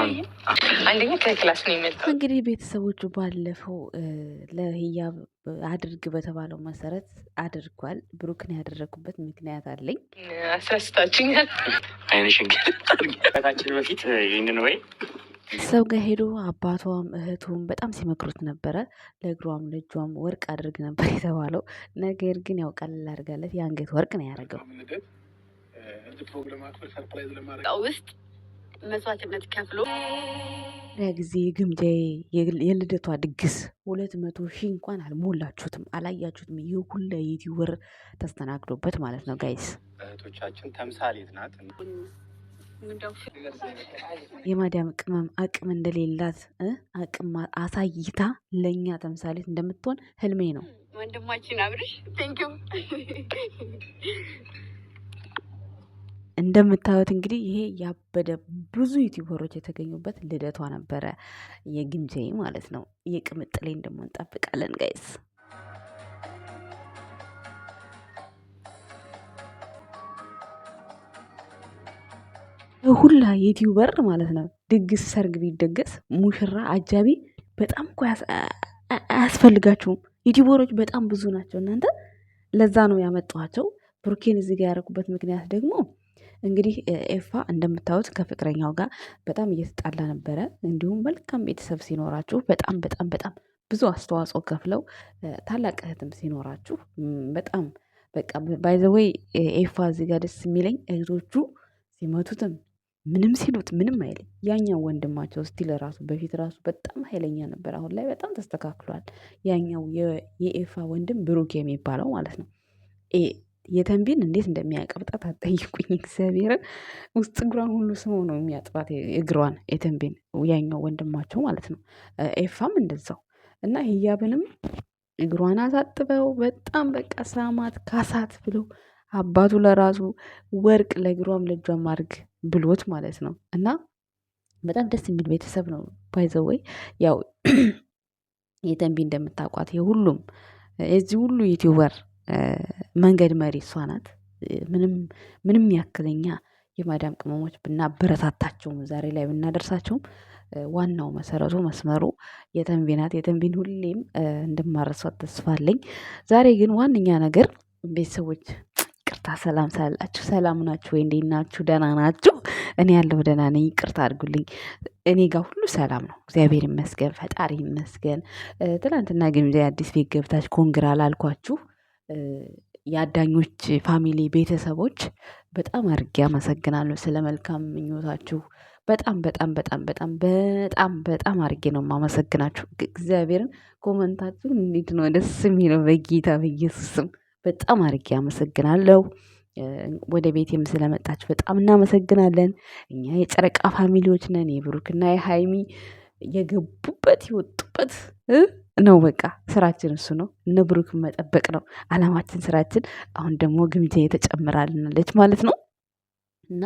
አንደኛ ከክላስ ነው የመጣው። እንግዲህ ቤተሰቦቹ ባለፈው ለህያብ አድርግ በተባለው መሰረት አድርጓል። ብሩክን ያደረጉበት ምክንያት አለኝ። አስረስታችኛል። አይንሽን ከታችን በፊት ይህንን ወይ ሰው ጋር ሄዶ አባቷም እህቱም በጣም ሲመክሩት ነበረ። ለእግሯም ለእጇም ወርቅ አድርግ ነበር የተባለው። ነገር ግን ያው ቀለል አድርጋለት የአንገት ወርቅ ነው ያደረገው። ውስጥ መስዋዕትነት ከፍሎ ለጊዜ ግምጃ የልደቷ ድግስ 200,000 እንኳን አልሞላችሁትም፣ አላያችሁትም። ይህ ሁላ ዩቲዩበር ተስተናግዶበት ማለት ነው ጋይስ። እህቶቻችን ተምሳሌት ናት። የማዳም ቅመም አቅም እንደሌላት አቅም አሳይታ ለእኛ ተምሳሌት እንደምትሆን ህልሜ ነው። ወንድማችን አብርሽ ቴንኪው። እንደምታዩት እንግዲህ ይሄ ያበደ ብዙ ዩቲዩበሮች የተገኙበት ልደቷ ነበረ፣ የግምጄ ማለት ነው። የቅምጥሌን ደግሞ እንጠብቃለን ጋይስ። ሁላ ዩቲዩበር ማለት ነው ድግስ ሰርግ ቢደገስ ሙሽራ አጃቢ በጣም እኮ አያስፈልጋችሁም። ዩቲዩበሮች በጣም ብዙ ናቸው እናንተ። ለዛ ነው ያመጣኋቸው። ብሩኬን እዚህ ጋር ያደረኩበት ምክንያት ደግሞ እንግዲህ ኤፋ እንደምታዩት ከፍቅረኛው ጋር በጣም እየተጣላ ነበረ። እንዲሁም መልካም ቤተሰብ ሲኖራችሁ በጣም በጣም በጣም ብዙ አስተዋጽኦ ከፍለው ታላቅ እህትም ሲኖራችሁ በጣም በቃ ባይዘወይ ኤፋ እዚህ ጋር ደስ የሚለኝ እህቶቹ ሲመቱትም ምንም ሲሉት ምንም አይልም። ያኛው ወንድማቸው ስቲል ራሱ በፊት ራሱ በጣም ኃይለኛ ነበር። አሁን ላይ በጣም ተስተካክሏል። ያኛው የኤፋ ወንድም ብሩክ የሚባለው ማለት ነው። የተንቢን እንዴት እንደሚያቀብጣት አትጠይቁኝ። እግዚአብሔርን ውስጥ እግሯን ሁሉ ስሞ ነው የሚያጥባት እግሯን የተንቢን፣ ያኛው ወንድማቸው ማለት ነው። ኤፋም እንደዛው እና ህያብንም እግሯን አሳጥበው በጣም በቃ ሳማት ካሳት ብለው አባቱ ለራሱ ወርቅ ለእግሯም ለእጇም አድርግ ብሎት ማለት ነው። እና በጣም ደስ የሚል ቤተሰብ ነው። ባይዘወይ ያው የተንቢ እንደምታውቋት የሁሉም የዚህ ሁሉ ዩቲዩበር መንገድ መሪ እሷ ናት። ምንም ያክለኛ የማዳም ቅመሞች ብናበረታታቸውም ዛሬ ላይ ብናደርሳቸውም ዋናው መሰረቱ መስመሩ የተንቢ ናት። የተንቢን ሁሌም እንደማረሷት ተስፋ አለኝ። ዛሬ ግን ዋነኛ ነገር ቤተሰቦች ይቅርታ ሰላም ሳላችሁ ሰላም ናችሁ ወይ? እንዴት ናችሁ? ደህና ናችሁ? እኔ ያለሁ ደህና ነኝ። ይቅርታ አድርጉልኝ። እኔ ጋር ሁሉ ሰላም ነው፣ እግዚአብሔር ይመስገን፣ ፈጣሪ ይመስገን። ትናንትና ግምጃ አዲስ ቤት ገብታችሁ ኮንግራ ላልኳችሁ የአዳኞች ፋሚሊ ቤተሰቦች በጣም አድርጌ አመሰግናለሁ ስለ መልካም ምኞታችሁ። በጣም በጣም በጣም በጣም በጣም በጣም አድርጌ ነው የማመሰግናችሁ። እግዚአብሔርን ኮመንታችሁ እንዴት ነው ደስ የሚለው! በጌታ በኢየሱስ ስም በጣም አድርጌ አመሰግናለሁ። ወደ ቤቴም ስለመጣችሁ በጣም እናመሰግናለን። እኛ የጨረቃ ፋሚሊዎች ነን። የብሩክና የሃይሚ የገቡበት የወጡበት ነው። በቃ ስራችን እሱ ነው። እነ ብሩክን መጠበቅ ነው አላማችን፣ ስራችን። አሁን ደግሞ ግምጃ የተጨምራልናለች ማለት ነው። እና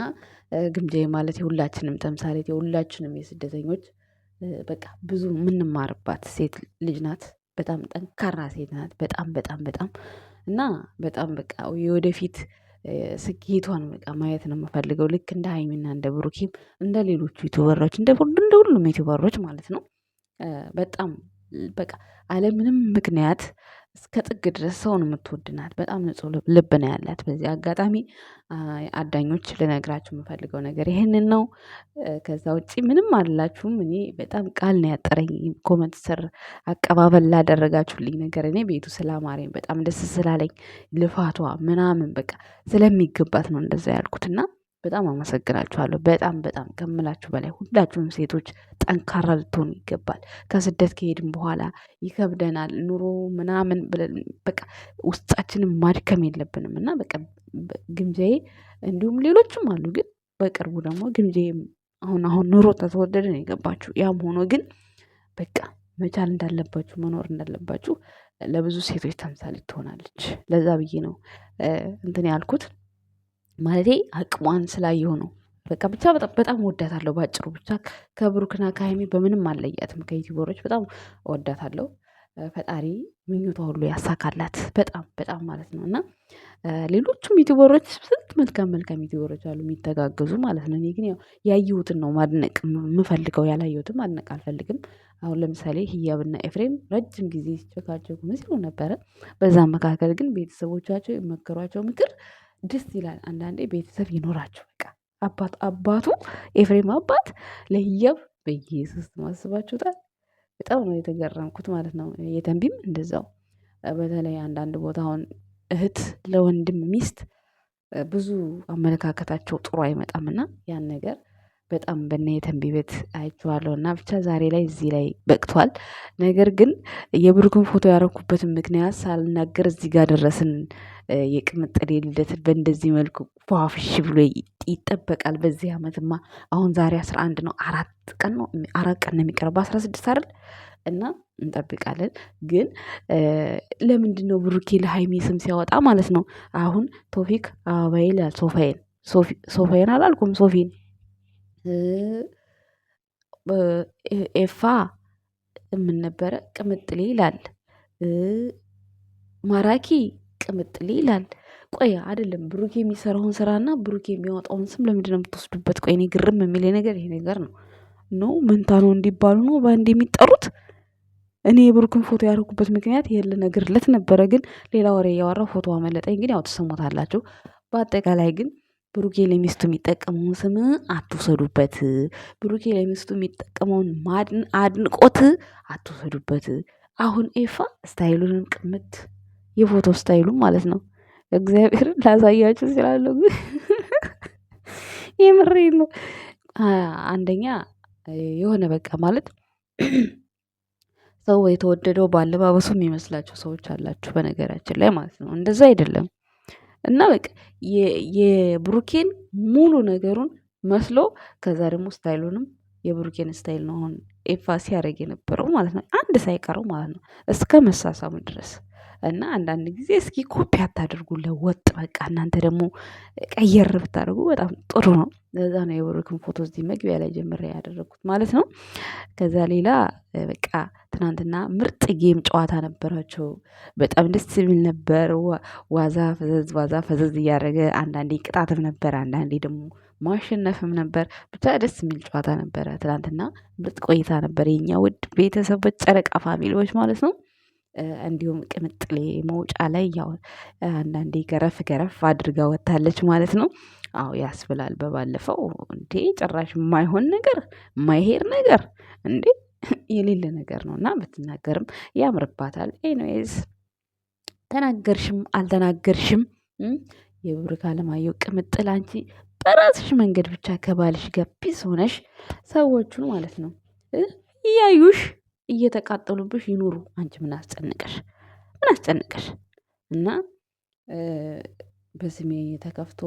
ግምጃ ማለት የሁላችንም ተምሳሌት፣ የሁላችንም የስደተኞች በቃ ብዙ የምንማርባት ሴት ልጅ ናት። በጣም ጠንካራ ሴት ናት። በጣም በጣም በጣም እና በጣም በቃ የወደፊት ስኬቷን በቃ ማየት ነው የምፈልገው። ልክ እንደ ሃይሚና እንደ ብሩኬም እንደ ሌሎቹ ዩቲዩበሮች እንደ ሁሉም ዩቲዩበሮች ማለት ነው። በጣም በቃ አለምንም ምክንያት እስከ ጥግ ድረስ ሰውን የምትወድናት በጣም ንጹህ ልብ ነው ያላት። በዚህ አጋጣሚ አዳኞች ልነግራችሁ የምፈልገው ነገር ይህንን ነው። ከዛ ውጭ ምንም አላችሁም። እኔ በጣም ቃል ነው ያጠረኝ ኮመንት ስር አቀባበል ላደረጋችሁልኝ ነገር። እኔ ቤቱ ስላማረኝ በጣም ደስ ስላለኝ ልፋቷ ምናምን በቃ ስለሚገባት ነው እንደዛ ያልኩትና በጣም አመሰግናችኋለሁ። በጣም በጣም ከምላችሁ በላይ ሁላችሁም ሴቶች ጠንካራ ልትሆኑ ይገባል። ከስደት ከሄድን በኋላ ይከብደናል ኑሮ ምናምን ብለን በቃ ውስጣችንን ማድከም የለብንም እና በቃ ግምጃዬ እንዲሁም ሌሎችም አሉ። ግን በቅርቡ ደግሞ ግምጃዬ አሁን ኑሮ ተተወደደ ነው የገባችሁ። ያም ሆኖ ግን በቃ መቻል እንዳለባችሁ መኖር እንዳለባችሁ ለብዙ ሴቶች ተምሳሌ ትሆናለች። ለዛ ብዬ ነው እንትን ያልኩት። ማለቴ አቅሟን ስላየሁ ነው። በቃ ብቻ በጣም ወዳታለሁ። ባጭሩ ብቻ ከብሩክና ከሃይሚ በምንም አለያትም። ከዩቲዩበሮች በጣም ወዳታለሁ። ፈጣሪ ምኞቷ ሁሉ ያሳካላት በጣም በጣም ማለት ነው። እና ሌሎቹም ዩቲዩበሮች ስንት መልካም መልካም ዩቲዩበሮች አሉ የሚተጋገዙ ማለት ነው። እኔ ግን ያው ያየሁትን ነው ማድነቅ የምፈልገው፣ ያላየሁትን ማድነቅ አልፈልግም። አሁን ለምሳሌ ህያብና ኤፍሬም ረጅም ጊዜ ሲጨቃጨቁ ምን ሲሉ ነበረ። በዛ መካከል ግን ቤተሰቦቻቸው የመከሯቸው ምክር ደስ ይላል። አንዳንዴ ቤተሰብ ይኖራቸው በቃ አባቱ ኤፍሬም አባት ለህያብ በኢየሱስ ማስባችሁታል። በጣም ነው የተገረምኩት ማለት ነው። የተንቢም እንደዛው በተለይ አንዳንድ ቦታ አሁን እህት ለወንድም ሚስት ብዙ አመለካከታቸው ጥሩ አይመጣምና ያን ነገር በጣም በነ የተንቢ ቤት አይቼዋለሁ። እና ብቻ ዛሬ ላይ እዚህ ላይ በቅቷል። ነገር ግን የብሩክን ፎቶ ያረኩበትን ምክንያት ሳልናገር እዚህ ጋር ደረስን። የቅምጥሌ ልደትን በእንደዚህ መልኩ ፏፍሽ ብሎ ይጠበቃል። በዚህ ዓመትማ አሁን ዛሬ 11 ነው፣ 4 ቀን ነው፣ 4 ቀን ነው የሚቀረው በ16 አይደል? እና እንጠብቃለን። ግን ለምንድነው ብሩኬ ለሃይሚ ስም ሲያወጣ ማለት ነው? አሁን ቶፊክ አበባ ይላል፣ ሶፋዬን አላልኩም፣ ሶፊን ኤፋ ምን ነበረ ቅምጥሌ ይላል፣ ማራኪ ቅምጥሌ ይላል። ቆይ አይደለም ብሩኬ የሚሰራውን ስራና ብሩኬ የሚያወጣውን ስም ለምንድነው የምትወስዱበት? ቆይ እኔ ግርም የሚለኝ ነገር ይሄ ነገር ነው። ኖ መንታ ነው እንዲባሉ ነው በአንድ የሚጠሩት። እኔ የብሩክን ፎቶ ያደረኩበት ምክንያት ይሄን ልነግርለት ነበረ፣ ግን ሌላ ወሬ እያወራሁ ፎቶ አመለጠኝ። ግን ያው ትሰሙታላችሁ። በአጠቃላይ ግን ብሩኬ ለሚስቱ የሚጠቀመውን ስም አትውሰዱበት። ብሩኬ ለሚስቱ የሚጠቀመውን አድንቆት አትውሰዱበት። አሁን ኤፋ ስታይሉንም ቅምት የፎቶ ስታይሉም ማለት ነው እግዚአብሔር ላሳያችሁ ስላለሁ የምሬን ነው። አንደኛ የሆነ በቃ ማለት ሰው የተወደደው በአለባበሱ የሚመስላቸው ሰዎች አላችሁ፣ በነገራችን ላይ ማለት ነው። እንደዛ አይደለም። እና በቃ የብሩኬን ሙሉ ነገሩን መስሎ ከዛ ደግሞ ስታይሉንም የብሩኬን ስታይል ነው አሁን ኤፋ ሲያደርግ የነበረው ማለት ነው። አንድ ሳይቀረው ማለት ነው እስከ መሳሳሙ ድረስ። እና አንዳንድ ጊዜ እስኪ ኮፒ አታድርጉ ለወጥ በቃ እናንተ ደግሞ ቀየር ብታደርጉ በጣም ጥሩ ነው። ለዛ ነው የብሩክን ፎቶ እዚህ መግቢያ ላይ ጀምሬ ያደረግኩት ማለት ነው። ከዛ ሌላ በቃ ትናንትና ምርጥ ጌም ጨዋታ ነበራቸው። በጣም ደስ የሚል ነበር። ዋዛ ፈዘዝ እያደረገ አንዳንዴ ቅጣትም ነበር፣ አንዳንዴ ደግሞ ማሸነፍም ነበር። ብቻ ደስ የሚል ጨዋታ ነበረ ትናንትና። ምርጥ ቆይታ ነበር የኛ ውድ ቤተሰቦች፣ ጨረቃ ፋሚሊዎች ማለት ነው። እንዲሁም ቅምጥሌ መውጫ ላይ ያው አንዳንዴ ገረፍ ገረፍ አድርጋ ወጥታለች ማለት ነው። አዎ ያስብላል። በባለፈው እንዴ ጭራሽ የማይሆን ነገር የማይሄድ ነገር እንዴ የሌለ ነገር ነው። እና ብትናገርም ያምርባታል። ኤኒዌይዝ ተናገርሽም አልተናገርሽም የብሩክ አለማየሁ ቅምጥል አንቺ በራስሽ መንገድ ብቻ ከባልሽ ጋር ፒስ ሆነሽ ሰዎቹን ማለት ነው እያዩሽ እየተቃጠሉብሽ ይኑሩ። አንቺ ምን አስጨነቀሽ? ምን አስጨነቀሽ? እና በስሜ ተከፍቶ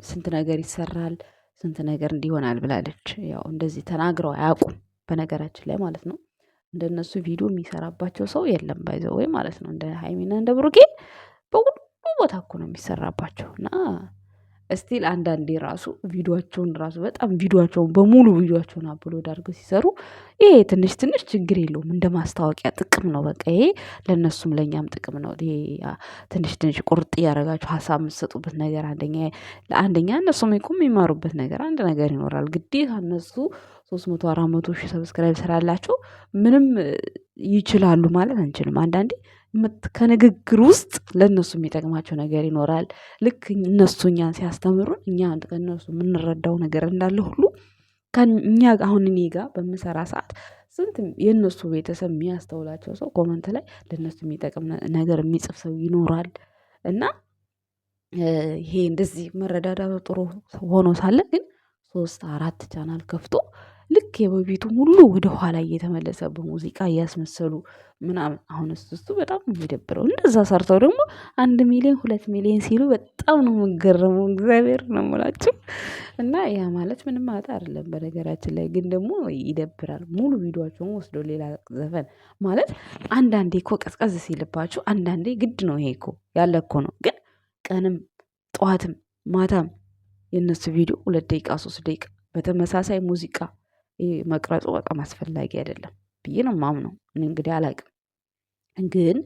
ስንት ነገር ይሰራል፣ ስንት ነገር እንዲሆናል ብላለች። ያው እንደዚህ ተናግረው አያውቁም በነገራችን ላይ ማለት ነው። እንደነሱ ቪዲዮ የሚሰራባቸው ሰው የለም ባይዘው ወይ ማለት ነው። እንደ ሃይሚና እንደ ብሩኬ በሁሉ ቦታ እኮ ነው የሚሰራባቸው። እና እስቲል አንዳንዴ ራሱ ቪዲዮቸውን ራሱ በጣም ቪዲዮቸውን በሙሉ ቪዲዮቸውን አፕሎድ አድርገው ሲሰሩ ይሄ ትንሽ ትንሽ ችግር የለውም፣ እንደ ማስታወቂያ ጥቅም ነው። በቃ ይሄ ለእነሱም ለእኛም ጥቅም ነው። ይሄ ትንሽ ትንሽ ቁርጥ እያደረጋችሁ ሀሳብ የምትሰጡበት ነገር ለአንደኛ እነሱም እኮ የሚማሩበት ነገር አንድ ነገር ይኖራል። ግዴታ እነሱ 300-400 ሺህ ሰብስክራይብ ስላላቸው ምንም ይችላሉ ማለት አንችልም። አንዳንዴ ከንግግር ውስጥ ለእነሱ የሚጠቅማቸው ነገር ይኖራል። ልክ እነሱ እኛን ሲያስተምሩን እኛ ከእነሱ የምንረዳው ነገር እንዳለ ሁሉ እኛ አሁን እኔ ጋር በምሰራ ሰዓት ስንት የእነሱ ቤተሰብ የሚያስተውላቸው ሰው ኮመንት ላይ ለእነሱ የሚጠቅም ነገር የሚጽፍ ሰው ይኖራል። እና ይሄ እንደዚህ መረዳዳቱ ጥሩ ሆኖ ሳለ ግን 3-4 ቻናል ከፍቶ ልክ የበፊቱ ሁሉ ወደ ኋላ እየተመለሰ በሙዚቃ እያስመሰሉ ምናምን አሁን እሱ በጣም የሚደብረው። እንደዛ ሰርተው ደግሞ 1 ሚሊዮን 2 ሚሊዮን ሲሉ በጣም ነው የምገረመው። እግዚአብሔር ነው የምላችሁ። እና ያ ማለት ምንም ማለት አይደለም በነገራችን ላይ ግን ደግሞ ይደብራል። ሙሉ ቪዲዮቸውን ወስዶ ሌላ ዘፈን ማለት አንዳንዴ እኮ ቀዝቀዝ ሲልባችሁ አንዳንዴ ግድ ነው። ይሄ እኮ ያለ እኮ ነው። ግን ቀንም ጠዋትም ማታም የእነሱ ቪዲዮ 2 ደቂቃ 3 ደቂቃ በተመሳሳይ ሙዚቃ መቅረጹ በጣም አስፈላጊ አይደለም ብዬ ነው የማምነው። እኔ እንግዲህ አላቅም። ግን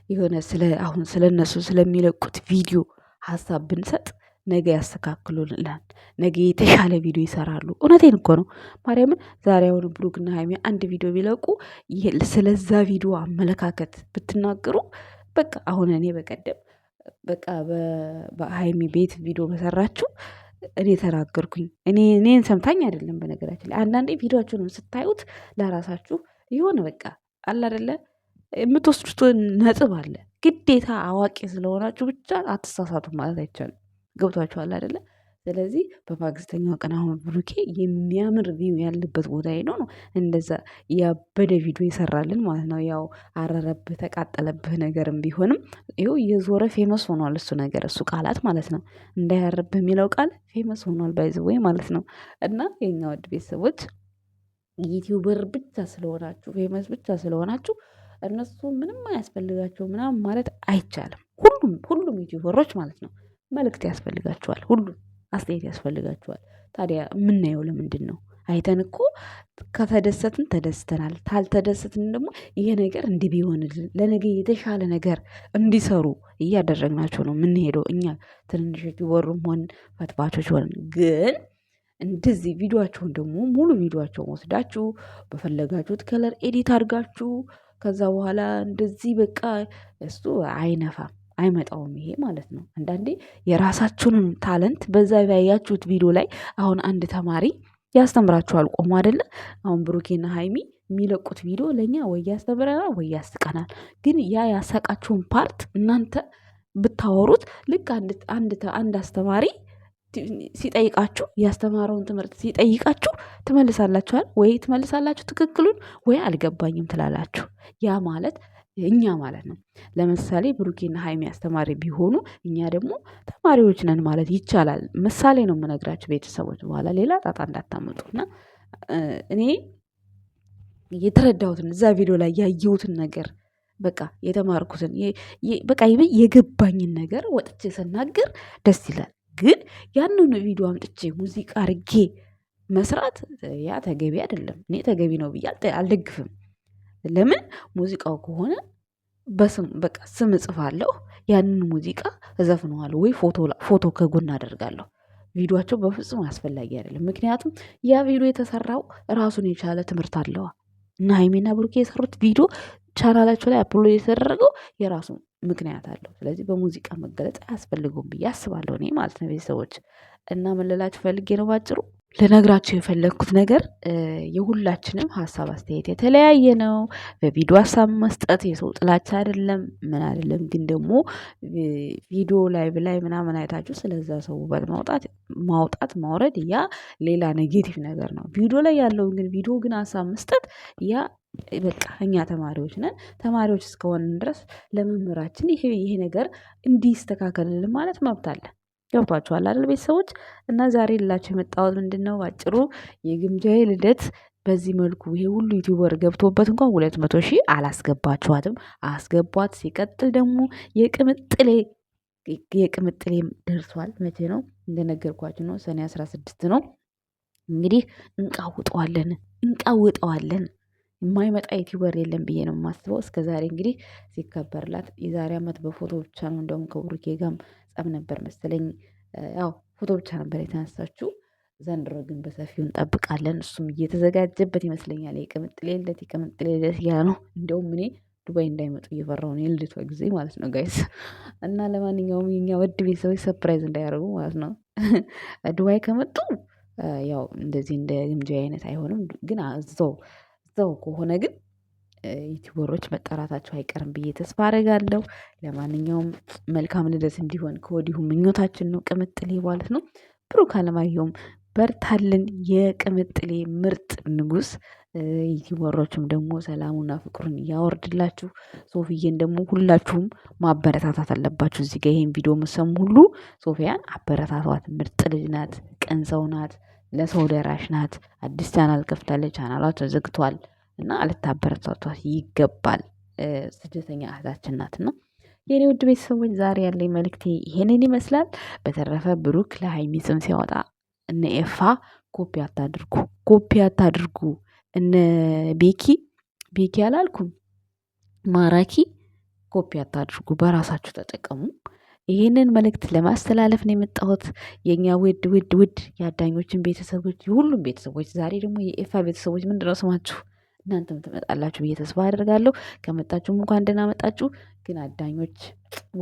የሆነ አሁን ስለ እነሱ ስለሚለቁት ቪዲዮ ሀሳብ ብንሰጥ ነገ ያስተካክሉልናል። ነገ የተሻለ ቪዲዮ ይሰራሉ። እውነቴን እኮ ነው ማርያምን። ዛሬ አሁን ብሩክና ሀይሚ አንድ ቪዲዮ ቢለቁ ስለዛ ቪዲዮ አመለካከት ብትናገሩ በቃ አሁን እኔ በቀደም በቃ በሀይሚ ቤት ቪዲዮ በሰራችሁ እኔ ተናገርኩኝ። እኔን ሰምታኝ አይደለም። በነገራችን ላይ አንዳንዴ ቪዲዮአችሁንም ስታዩት ለራሳችሁ የሆነ በቃ አለ አይደለ የምትወስዱት ነጥብ አለ። ግዴታ አዋቂ ስለሆናችሁ ብቻ አትሳሳቱ ማለት አይቻልም። ገብቷችኋል አይደለ? ስለዚህ በማግስተኛው ቀን አሁን ብሩኬ የሚያምር ቪው ያለበት ቦታ ሄዶ ነው እንደዛ ያበደ ቪዲዮ ይሰራልን ማለት ነው። ያው አረረብህ ተቃጠለብህ ነገርም ቢሆንም ይኸው እየዞረ ፌመስ ሆኗል። እሱ ነገር እሱ ቃላት ማለት ነው እንዳያረብህ የሚለው ቃል ፌመስ ሆኗል ባይዘወይ ማለት ነው። እና የኛ ወድ ቤተሰቦች ዩቲዩበር ብቻ ስለሆናችሁ ፌመስ ብቻ ስለሆናችሁ እነሱ ምንም አያስፈልጋቸው ምናምን ማለት አይቻልም። ሁሉም ዩቲዩበሮች ማለት ነው መልእክት ያስፈልጋቸዋል። ሁሉም አስተያየት ያስፈልጋቸዋል። ታዲያ የምናየው ለምንድን ነው? አይተን እኮ ከተደሰትን ተደስተናል፣ ካልተደሰትን ደግሞ ይሄ ነገር እንዲህ ቢሆንልን ለነገ የተሻለ ነገር እንዲሰሩ እያደረግናቸው ነው የምንሄደው። እኛ ትንንሽ ዩቲዩበሩም ሆን ፈትፋቾች ሆን ግን እንደዚህ ቪዲዮቸውን ደግሞ ሙሉ ቪዲዮቸውን ወስዳችሁ በፈለጋችሁት ከለር ኤዲት አድርጋችሁ ከዛ በኋላ እንደዚህ በቃ እሱ አይነፋም አይመጣውም ይሄ ማለት ነው። አንዳንዴ የራሳችሁንም ታለንት በዛ ያያችሁት ቪዲዮ ላይ አሁን አንድ ተማሪ ያስተምራችኋል ቆሞ አይደለ? አሁን ብሩኬና ሀይሚ የሚለቁት ቪዲዮ ለእኛ ወይ ያስተምረናል ወይ ያስቀናል። ግን ያ ያሳቃችሁን ፓርት እናንተ ብታወሩት ልክ አንድ አስተማሪ ሲጠይቃችሁ ያስተማረውን ትምህርት ሲጠይቃችሁ ትመልሳላችኋል ወይ ትመልሳላችሁ ትክክሉን ወይ አልገባኝም ትላላችሁ። ያ ማለት እኛ ማለት ነው። ለምሳሌ ብሩኬና ሀይሚ አስተማሪ ቢሆኑ እኛ ደግሞ ተማሪዎች ነን ማለት ይቻላል። ምሳሌ ነው የምነግራችሁ ቤተሰቦች፣ በኋላ ሌላ ጣጣ እንዳታመጡና እኔ የተረዳሁትን እዛ ቪዲዮ ላይ ያየሁትን ነገር በቃ የተማርኩትን በቃ የገባኝን ነገር ወጥቼ ስናገር ደስ ይላል። ግን ያንኑ ቪዲዮ አምጥቼ ሙዚቃ አርጌ መስራት ያ ተገቢ አይደለም። እኔ ተገቢ ነው ብዬ አልደግፍም። ለምን ሙዚቃው ከሆነ በቃ ስም እጽፋለሁ፣ ያንን ሙዚቃ እዘፍነዋለሁ ወይ ፎቶ ከጎን አደርጋለሁ። ቪዲዮቸው በፍጹም አስፈላጊ አይደለም። ምክንያቱም ያ ቪዲዮ የተሰራው ራሱን የቻለ ትምህርት አለዋ እና ሀይሜና ብሩኬ የሰሩት ቪዲዮ ቻናላቸው ላይ አፕሎድ የተደረገው የራሱ ምክንያት አለው። ስለዚህ በሙዚቃ መገለጽ አያስፈልገውም ብዬ አስባለሁ እኔ ማለት ነው ቤተሰቦች። እና ምን ልላችሁ ፈልጌ ነው ባጭሩ ልነግራችሁ የፈለግኩት ነገር የሁላችንም ሀሳብ አስተያየት የተለያየ ነው። በቪዲዮ ሀሳብ መስጠት የሰው ጥላቻ አይደለም ምን አይደለም። ግን ደግሞ ቪዲዮ ላይ ምናምን አይታችሁ ስለዛ ሰው ውበት ማውጣት ማውረድ ያ ሌላ ኔጌቲቭ ነገር ነው። ቪዲዮ ላይ ያለውን ግን ቪዲዮ ግን ሀሳብ መስጠት ያ በቃ እኛ ተማሪዎች ነን። ተማሪዎች እስከሆንን ድረስ ለመምህራችን ይሄ ነገር እንዲስተካከልልን ማለት መብት አለ። ገብቷችኋል አይደል ቤተሰቦች? እና ዛሬ ልላችሁ የመጣሁት ምንድን ነው ባጭሩ የግምጃዬ ልደት በዚህ መልኩ ይሄ ሁሉ ዩቲዩበር ገብቶበት እንኳን 200,000 አላስገባችኋትም። አስገቧት። ሲቀጥል ደግሞ የቅምጥሌ ደርሷል። መቼ ነው? እንደነገርኳችሁ ነው ሰኔ 16 ነው። እንግዲህ እንቃውጠዋለን። የማይመጣ ዩቲዩበር የለም ብዬ ነው የማስበው። እስከ ዛሬ እንግዲህ ሲከበርላት የዛሬ ዓመት በፎቶ ብቻ ነው። እንደውም ከብሩኬ ጋርም ጸብ ነበር መሰለኝ። ያው ፎቶ ብቻ ነበር የተነሳችው። ዘንድሮ ግን በሰፊው እንጠብቃለን። እሱም እየተዘጋጀበት ይመስለኛል። የቅምጥሌ ልደት ያ ነው። እንደውም እኔ ዱባይ እንዳይመጡ እየፈራሁ ነው የልደቷ ጊዜ ማለት ነው ጋይስ። እና ለማንኛውም የኛ ውድ ቤተሰቦች ሰፕራይዝ እንዳያደርጉ ማለት ነው። ዱባይ ከመጡ ያው እንደዚህ እንደ ግምጃ አይነት አይሆንም። ግን እዛው ከሆነ ግን ዩቲዩበሮች መጠራታቸው አይቀርም ብዬ ተስፋ አደርጋለሁ። ለማንኛውም መልካም ልደት እንዲሆን ከወዲሁ ምኞታችን ነው። ቅምጥሌ ማለት ነው። ብሩክ አለማየሁም በርታልን፣ የቅምጥሌ ምርጥ ንጉስ። ዩቲዩበሮችም ደግሞ ሰላሙና ፍቅሩን ያወርድላችሁ። ሶፊዬን ደግሞ ሁላችሁም ማበረታታት አለባችሁ። እዚህ ጋር ይሄን ቪዲዮ የምትሰሙ ሁሉ ሶፊያን አበረታቷት። ምርጥ ልጅ ናት፣ ቅን ሰው ናት፣ ለሰው ደራሽ ናት። አዲስ ቻናል ከፍታለች፣ ቻናሏ ተዘግቷል እና ልታበረታቷት ይገባል። ስደተኛ እህታችን ናትና የኔ ውድ ቤተሰቦች ዛሬ ያለኝ መልእክቴ ይሄንን ይመስላል። በተረፈ ብሩክ ለሀይሚ ስም ሲያወጣ እነ ኤፋ ኮፒ አታድርጉ። እነ ቤኪ አላልኩም ማራኪ ኮፒ አታድርጉ፣ በራሳችሁ ተጠቀሙ። ይህንን መልእክት ለማስተላለፍ ነው የመጣሁት። የእኛ ውድ ውድ ውድ የአዳኞችን ቤተሰቦች፣ የሁሉም ቤተሰቦች፣ ዛሬ ደግሞ የኤፋ ቤተሰቦች ምንድነው ስማችሁ? እናንተም ትመጣላችሁ ብዬ ተስፋ አደርጋለሁ። ከመጣችሁም እንኳን ደህና መጣችሁ። ግን አዳኞች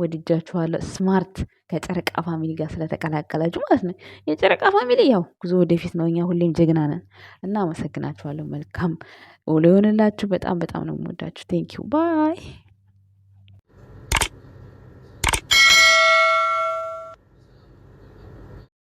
ወድጃችኋለሁ። ስማርት ከጨረቃ ፋሚሊ ጋር ስለተቀላቀላችሁ ማለት ነው። የጨረቃ ፋሚሊ ያው ጉዞ ወደፊት ነው። እኛ ሁሌም ጀግና ነን እና አመሰግናችኋለሁ። መልካም ውሎ ይሆንላችሁ። በጣም በጣም ነው የምወዳችሁ። ቴንኪው ባይ